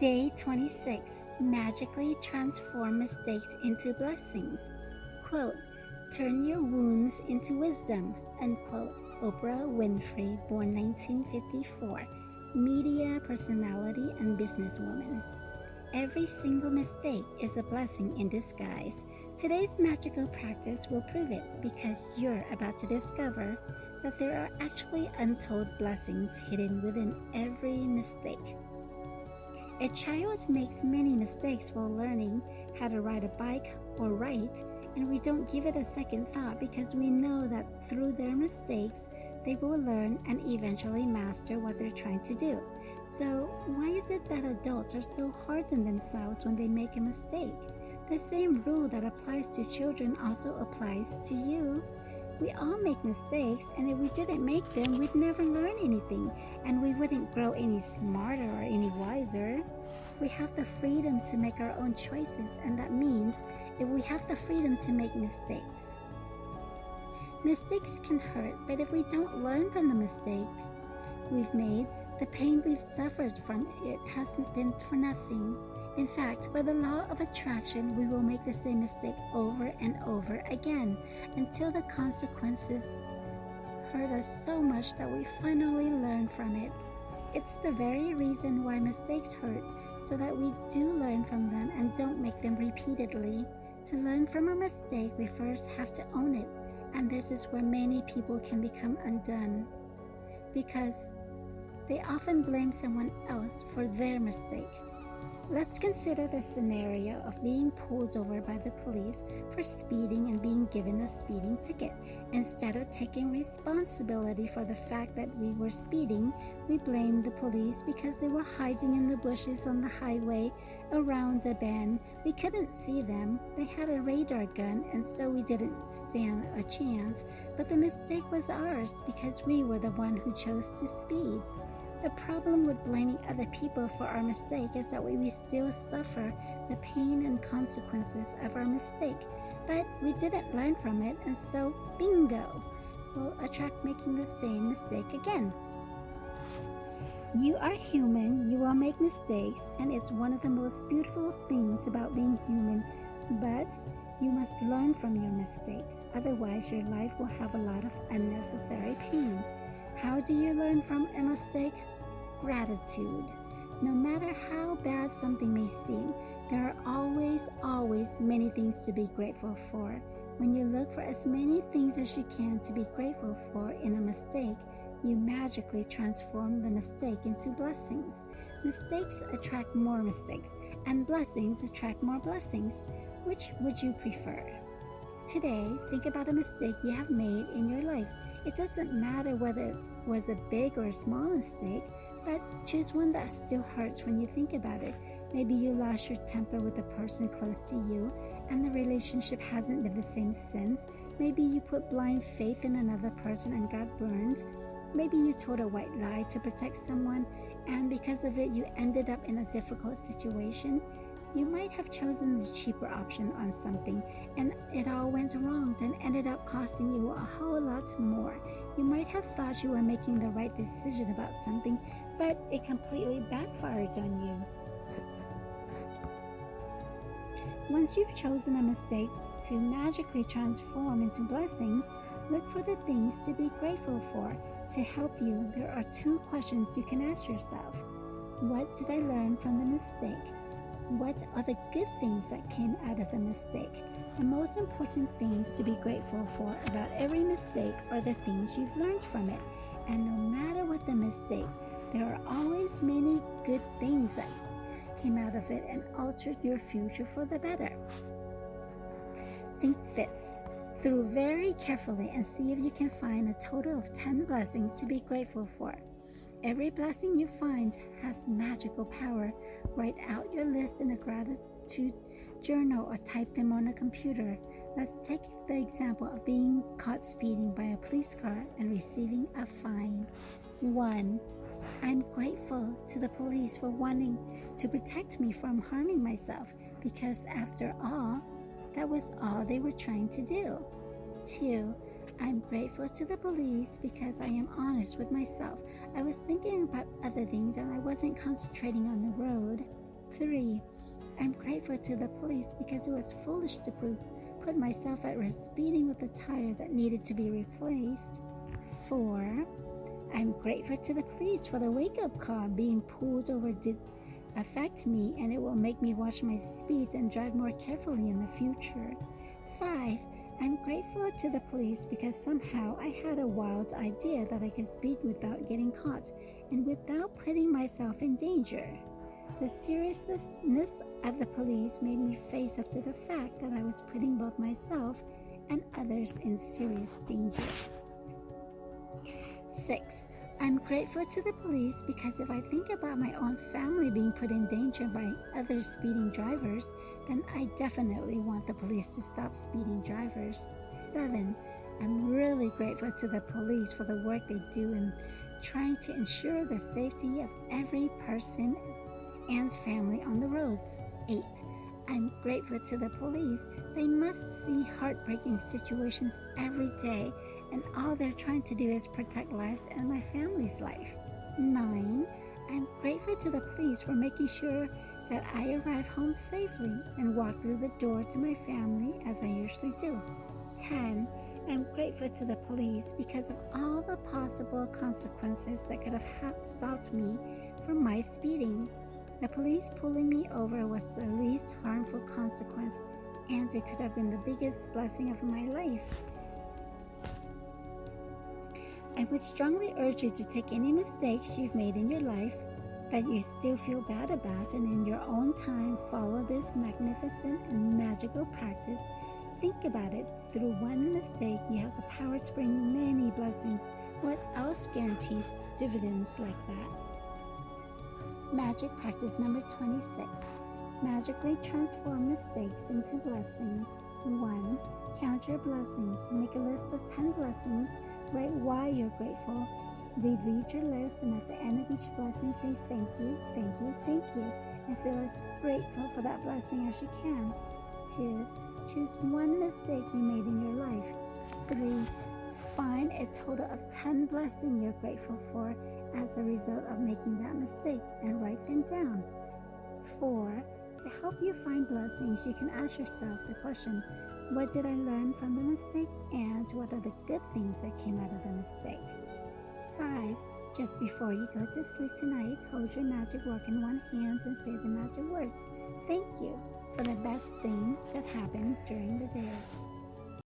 Day 26. Magically transform mistakes into blessings. Quote, turn your wounds into wisdom. Unquote. Oprah Winfrey, born 1954. Media personality and businesswoman. Every single mistake is a blessing in disguise. Today's magical practice will prove it because you're about to discover that there are actually untold blessings hidden within every mistake. A child makes many mistakes while learning how to ride a bike or write, and we don't give it a second thought because we know that through their mistakes, they will learn and eventually master what they're trying to do. So why is it that adults are so hard on themselves when they make a mistake? The same rule that applies to children also applies to you. We all make mistakes, and if we didn't make them, we'd never learn anything, and we wouldn't grow any smarter or any wiser. We have the freedom to make our own choices, and that means if we have the freedom to make mistakes. Mistakes can hurt, but if we don't learn from the mistakes we've made, the pain we've suffered from it hasn't been for nothing. In fact, by the law of attraction, we will make the same mistake over and over again until the consequences hurt us so much that we finally learn from it. It's the very reason why mistakes hurt, so that we do learn from them and don't make them repeatedly. To learn from a mistake, we first have to own it, and this is where many people can become undone, because they often blame someone else for their mistake. Let's consider the scenario of being pulled over by the police for speeding and being given a speeding ticket. Instead of taking responsibility for the fact that we were speeding, we blamed the police because they were hiding in the bushes on the highway around a bend. We couldn't see them. They had a radar gun, and so we didn't stand a chance. But the mistake was ours because we were the one who chose to speed. The problem with blaming other people for our mistake is that we still suffer the pain and consequences of our mistake, but we didn't learn from it, and so, bingo, we'll attract making the same mistake again. You are human, you will make mistakes, and it's one of the most beautiful things about being human, but you must learn from your mistakes, otherwise your life will have a lot of unnecessary pain. How do you learn from a mistake? Gratitude. No matter how bad something may seem, there are always many things to be grateful for. When you look for as many things as you can to be grateful for in a mistake, you magically transform the mistake into blessings. Mistakes attract more mistakes, and blessings attract more blessings. Which would you prefer? Today, think about a mistake you have made in your life. It doesn't matter whether it was a big or a small mistake, but choose one that still hurts when you think about it. Maybe you lost your temper with a person close to you, and the relationship hasn't been the same since. Maybe you put blind faith in another person and got burned. Maybe you told a white lie to protect someone, and because of it, you ended up in a difficult situation. You might have chosen the cheaper option on something, and it all went wrong, then ended up costing you a whole lot more. You might have thought you were making the right decision about something, but it completely backfired on you. Once you've chosen a mistake to magically transform into blessings, look for the things to be grateful for. To help you, there are 2 questions you can ask yourself. What did I learn from the mistake? What are the good things that came out of the mistake? The most important things to be grateful for about every mistake are the things you've learned from it. And no matter what the mistake, there are always many good things that came out of it and altered your future for the better. Think this through very carefully and see if you can find a total of 10 blessings to be grateful for. Every blessing you find has magical power. Write out your list in a gratitude journal or type them on a computer. Let's take the example of being caught speeding by a police car and receiving a fine. 1. I'm grateful to the police for wanting to protect me from harming myself, because after all, that was all they were trying to do. 2. I'm grateful to the police because I am honest with myself. I was thinking about other things and I wasn't concentrating on the road. grateful to the police because it was foolish to put myself at risk speeding with a tire that needed to be replaced. 4. I'm grateful to the police for the wake-up call. Being pulled over did affect me, and it will make me watch my speeds and drive more carefully in the future. 5. I'm grateful to the police because somehow I had a wild idea that I could speed without getting caught and without putting myself in danger. The seriousness of the police made me face up to the fact that I was putting both myself and others in serious danger. 6. I'm grateful to the police because if I think about my own family being put in danger by other speeding drivers, then I definitely want the police to stop speeding drivers. 7. I'm really grateful to the police for the work they do in trying to ensure the safety of every person and family on the roads. 8. I'm grateful to the police. They must see heartbreaking situations every day, and all they're trying to do is protect lives and my family's life. 9. I'm grateful to the police for making sure that I arrive home safely and walk through the door to my family as I usually do. 10. I'm grateful to the police because of all the possible consequences that could have stopped me from my speeding. The police pulling me over was the least harmful consequence, and it could have been the biggest blessing of my life. I would strongly urge you to take any mistakes you've made in your life that you still feel bad about, and in your own time follow this magnificent and magical practice. Think about it. Through one mistake, you have the power to bring many blessings. What else guarantees dividends like that? Magic practice number 26. Magically transform mistakes into blessings. 1. Count your blessings. Make a list of 10 blessings. Write why you're grateful. Read your list, and at the end of each blessing, say thank you, thank you, thank you, and feel as grateful for that blessing as you can. 2. Choose one mistake you made in your life. 3. Find a total of 10 blessings you're grateful for as a result of making that mistake, and write them down. 4. To help you find blessings, you can ask yourself the question, what did I learn from the mistake, and what are the good things that came out of the mistake? 5. Just before you go to sleep tonight, hold your magic rock in one hand and say the magic words, thank you, for the best thing that happened during the day.